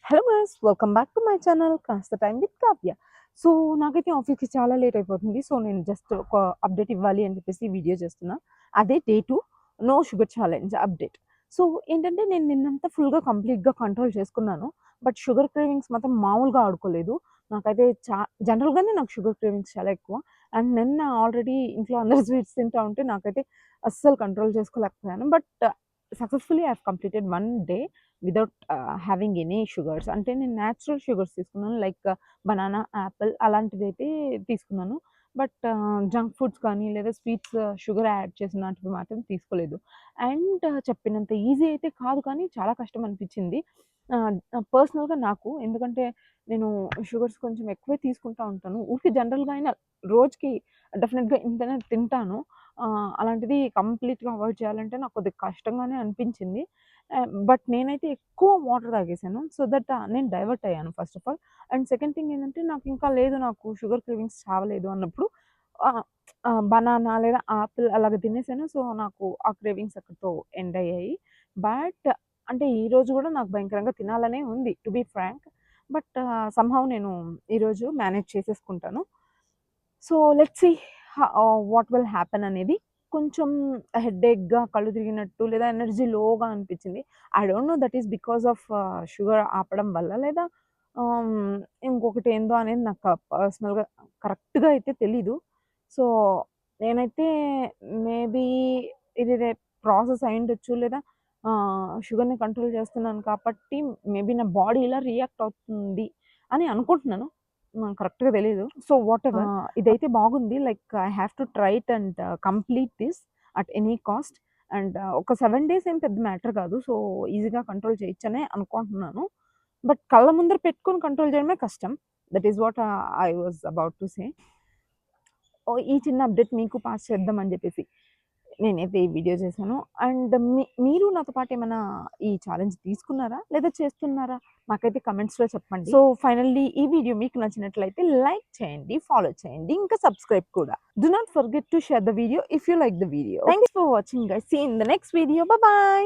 Hello guys, welcome back to my channel కాస్త time with Kavya. So నాకైతే ఆఫీస్కి చాలా లేట్ అయిపోతుంది. సో నేను జస్ట్ ఒక అప్డేట్ ఇవ్వాలి అని చెప్పేసి వీడియో చేస్తున్నా. అదే day 2 no sugar challenge update. So ఏంటంటే నేను నిన్నంతా ఫుల్గా కంప్లీట్గా కంట్రోల్ చేసుకున్నాను. బట్ షుగర్ క్రేవింగ్స్ మాత్రం మామూలుగా ఆడుకోలేదు. నాకైతే జనరల్గానే నాకు షుగర్ క్రేవింగ్స్ చాలా ఎక్కువ. అండ్ నిన్న ఆల్రెడీ ఇంట్లో అందరూ స్వీట్స్ తింటా ఉంటే నాకైతే అస్సలు కంట్రోల్ చేసుకోలేకపోయాను. But successfully I have completed 1 day without having any sugars. అంటే నేను న్యాచురల్ షుగర్స్ తీసుకున్నాను. లైక్ బనానా, యాపిల్ అలాంటిదైతే తీసుకున్నాను. బట్ జంక్ ఫుడ్స్ కానీ లేదా స్వీట్స్ షుగర్ యాడ్ చేసినటివి మాత్రం తీసుకోలేదు. అండ్ చెప్పినంత ఈజీ అయితే కాదు, కానీ చాలా కష్టం అనిపించింది పర్సనల్‌గా నాకు. ఎందుకంటే నేను షుగర్స్ కొంచెం ఎక్కువే తీసుకుంటా ఉంటాను. ఊరికే జనరల్‌గా అయినా రోజుకి డెఫినిట్‌గా ఇంతనే తింటాను. అలాంటిది కంప్లీట్‌గా అవాయిడ్ చేయాలంటే నాకు కొద్దిగా కష్టంగానే అనిపించింది. బట్ నేనైతే ఎక్కువ వాటర్ తాగేసాను. సో దట్ నేను డైవర్ట్ అయ్యాను first of all. And second thing ఏంటంటే నాకు ఇంకా లేదు, నాకు షుగర్ క్రేవింగ్స్ చావలేదు అన్నప్పుడు ఆహ్, బనానా లేదా ఆపిల్ అలాగ తినేసాను. సో నాకు ఆ క్రేవింగ్స్ అక్కడితో ఎండ్ అయ్యాయి. బట్ అంటే ఈరోజు గూడా నాకు భయంకరంగా తినాలనే ఉంది to be frank. But somehow నేను ఈరోజు మేనేజ్ చేసేసుకుంటాను. So let's see what will happen అనేది. కొంచెం హెడేక్‌గా, కళ్ళు తిరిగినట్టు లేదా ఎనర్జీ లోగా అనిపించింది. I don't know that is because of sugar ఆపడం వల్ల లేదా ఆహ్, ఇంకొకటి ఏందో అనేది నాకు పర్సనల్‌గా కరెక్ట్‌గా అయితే తెలీదు. సో నేనైతే మేబీ ఇది ప్రాసెస్ అయ్యుండొచ్చు. లేదా షుగర్‌ని కంట్రోల్ చేస్తున్నాను కాబట్టి మేబీ నా బాడీ ఇలా రియాక్ట్ అవుతుంది అని అనుకుంటున్నాను. కరెక్ట్‌గా తెలీదు. సో వాటెవర్ ఇదైతే బాగుంది. Like I have to try it and complete this at any cost. And ఒక 7 డేస్ ఏం పెద్ద మ్యాటర్ కాదు. సో ఈజీగా కంట్రోల్ చేయొచ్చనే అనుకుంటున్నాను. బట్ కళ్ళ ముందర పెట్టుకొని కంట్రోల్ చేయడమే కష్టం. That is what I was about to say. ఈ చిన్న అప్డేట్ మీకు పాస్ చేద్దామని చెప్పేసి నేనైతే ఈ వీడియో చేశాను. అండ్ మీరు నాతో పాటు ఏమైనా ఈ ఛాలెంజ్ తీసుకున్నారా? లేదా చేస్తున్నారా? నాకైతే కమెంట్స్‌లో చెప్పండి. సో ఫైనల్లీ ఈ వీడియో మీకు నచ్చినట్లయితే లైక్ చేయండి, ఫాలో చేయండి, ఇంకా సబ్స్క్రైబ్ కూడా. Do not forget to share the video if you like the video. Thanks for watching guys. See you in the next video. Bye by.